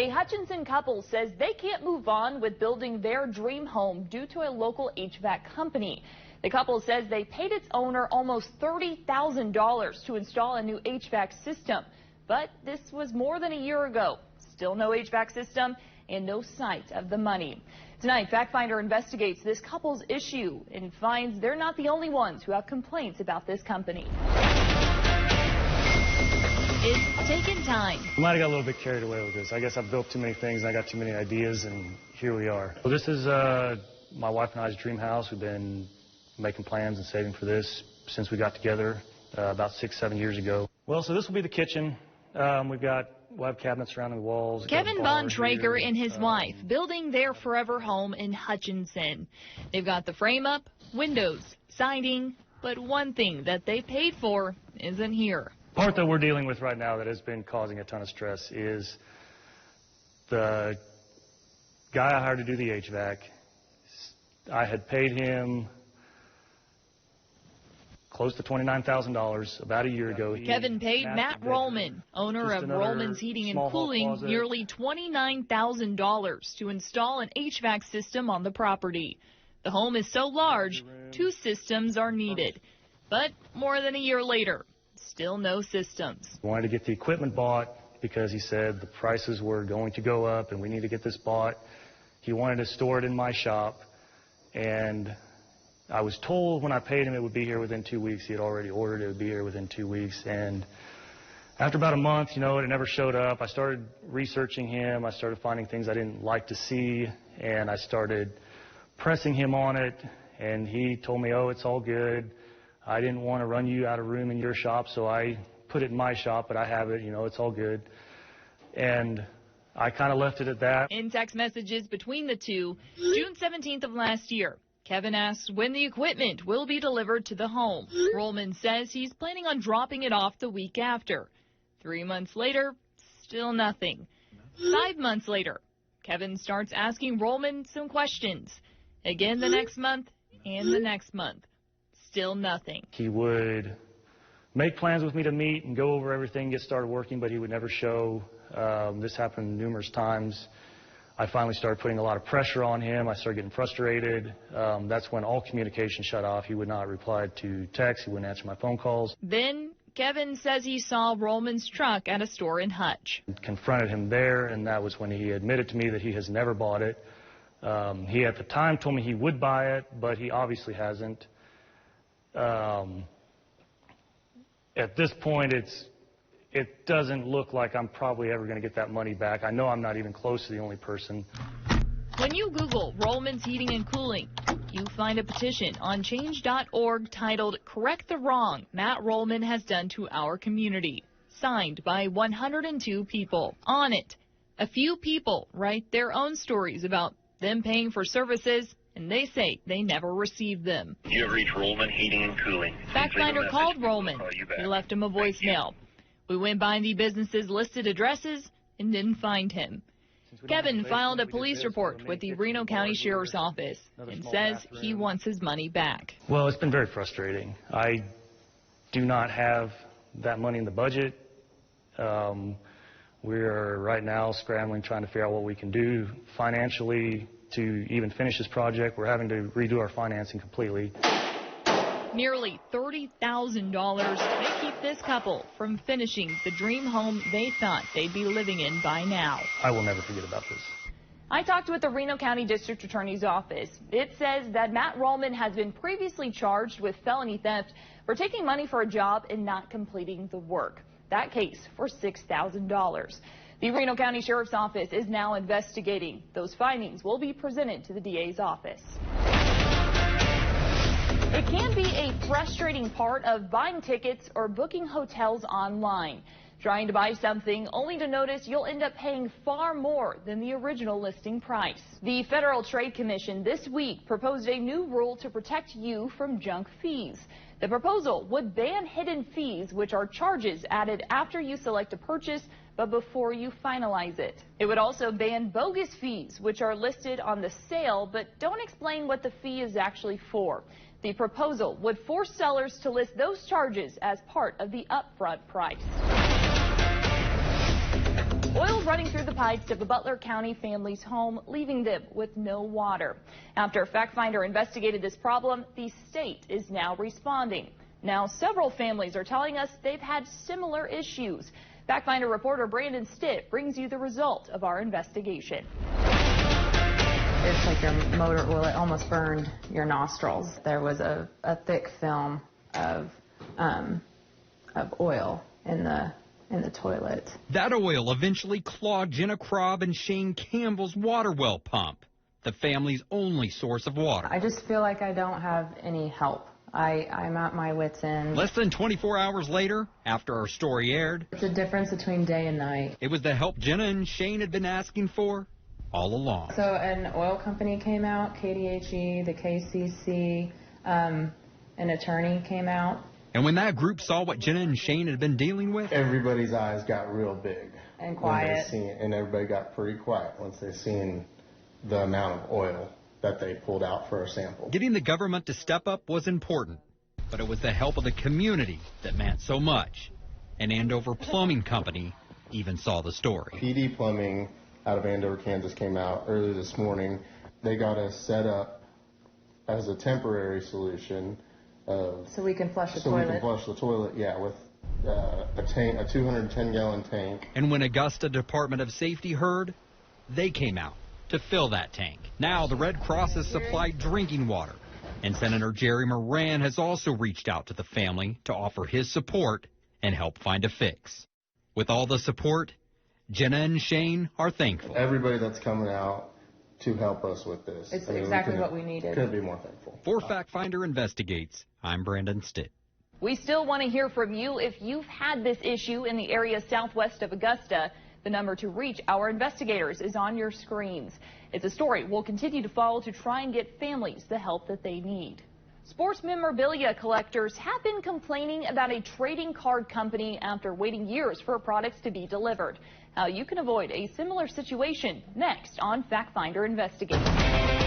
A Hutchinson couple says they can't move on with building their dream home due to a local HVAC company. The couple says they paid its owner almost $30,000 to install a new HVAC system. But this was more than a year ago. Still no HVAC system and no sight of the money. Tonight, Factfinder investigates this couple's issue and finds they're not the only ones who have complaints about this company. It's taken time. I might have got a little bit carried away with this. I guess I've built too many things and I got too many ideas, and here we are. Well, this is my wife and I's dream house. We've been making plans and saving for this since we got together about 6-7 years ago. Well, so this will be the kitchen. We'll have cabinets surrounding the walls. Kevin Bontrager and his wife building their forever home in Hutchinson. They've got the frame up, windows, siding, but one thing that they paid for isn't here. The part that we're dealing with right now that has been causing a ton of stress is the guy I hired to do the HVAC. I had paid him close to $29,000 about a year ago. Kevin paid Matt Rollman, owner of Rollman's Heating and Cooling, nearly $29,000 to install an HVAC system on the property. The home is so large, 2 systems are needed. But more than a year later, still no systems. We wanted to get the equipment bought because he said the prices were going to go up and we need to get this bought. He wanted to store it in my shop, and I was told when I paid him it would be here within 2 weeks. He had already ordered it would be here within 2 weeks. And after about a month, it never showed up. I started researching him. I started finding things I didn't like to see, and I started pressing him on it. And he told me, oh, it's all good. I didn't want to run you out of room in your shop, so I put it in my shop, but I have it. It's all good. And I kind of left it at that. In text messages between the two, June 17th of last year, Kevin asks when the equipment will be delivered to the home. Rollman says he's planning on dropping it off the week after. 3 months later, still nothing. 5 months later, Kevin starts asking Rollman some questions. Again the next month and the next month. Still nothing. He would make plans with me to meet and go over everything, get started working, but he would never show. This happened numerous times. I finally started putting a lot of pressure on him. I started getting frustrated. That's when all communication shut off. He would not reply to texts. He wouldn't answer my phone calls. Then Kevin says he saw Rollman's truck at a store in Hutch. Confronted him there, and that was when he admitted to me that he has never bought it. He at the time told me he would buy it, but he obviously hasn't. At this point, it doesn't look like I'm probably ever going to get that money back. I know I'm not even close to the only person. When you Google Rollman's Heating and Cooling, you find a petition on change.org titled "Correct the Wrong Matt Rollman Has Done to Our Community," signed by 102 people. On it, a few people write their own stories about them paying for services, and they say they never received them. You have reached Rollman Heating and Cooling. Factfinder called Rollman. He left him a voicemail. We went by the business's listed addresses and didn't find him. Kevin filed a police report with the Reno County Sheriff's Office and says he wants his money back. Well, it's been very frustrating. I do not have that money in the budget. We're right now scrambling, trying to figure out what we can do financially to even finish this project. We're having to redo our financing completely. Nearly $30,000 may keep this couple from finishing the dream home they thought they'd be living in by now. I will never forget about this. I talked with the Reno County District Attorney's Office. It says that Matt Rollman has been previously charged with felony theft for taking money for a job and not completing the work. That case for $6,000. The Reno County Sheriff's Office is now investigating. Those findings will be presented to the DA's office. It can be a frustrating part of buying tickets or booking hotels online. Trying to buy something only to notice you'll end up paying far more than the original listing price. The Federal Trade Commission this week proposed a new rule to protect you from junk fees. The proposal would ban hidden fees, which are charges added after you select a purchase but before you finalize it. It would also ban bogus fees, which are listed on the sale but don't explain what the fee is actually for. The proposal would force sellers to list those charges as part of the upfront price. Oil running through the pipes of a Butler County family's home, leaving them with no water. After Factfinder investigated this problem, the state is now responding. Now, several families are telling us they've had similar issues. Factfinder reporter Brandon Stitt brings you the result of our investigation. It's like your motor oil, it almost burned your nostrils. There was a thick film of oil in the toilet. That oil eventually clogged Jenna Krob and Shane Campbell's water well pump, the family's only source of water. I just feel like I don't have any help. I'm at my wit's end. Less than 24 hours later, after our story aired, It's a difference between day and night. it was the help Jenna and Shane had been asking for all along. So an oil company came out, KDHE, the KCC, an attorney came out. And when that group saw what Jenna and Shane had been dealing with, everybody's eyes got real big. And quiet. And everybody got pretty quiet once they seen the amount of oil that they pulled out for a sample. getting the government to step up was important, but it was the help of the community that meant so much. An Andover plumbing company even saw the story. PD Plumbing out of Andover, Kansas came out early this morning. They got us set up as a temporary solution of So we can flush the so toilet. we can flush the toilet, yeah, with a 210-gallon tank. And when Augusta Department of Safety heard, they came out to fill that tank. Now the Red Cross has supplied drinking water, and Senator Jerry Moran has also reached out to the family to offer his support and help find a fix. With all the support, Jenna and Shane are thankful. Everybody that's coming out to help us with this. It's exactly what we needed. Couldn't be more thankful. For Factfinder Investigates, I'm Brandon Stitt. We still want to hear from you if you've had this issue in the area southwest of Augusta. The number to reach our investigators is on your screens. It's a story we'll continue to follow to try and get families the help that they need. Sports memorabilia collectors have been complaining about a trading card company after waiting years for products to be delivered. How you can avoid a similar situation next on Factfinder Investigates.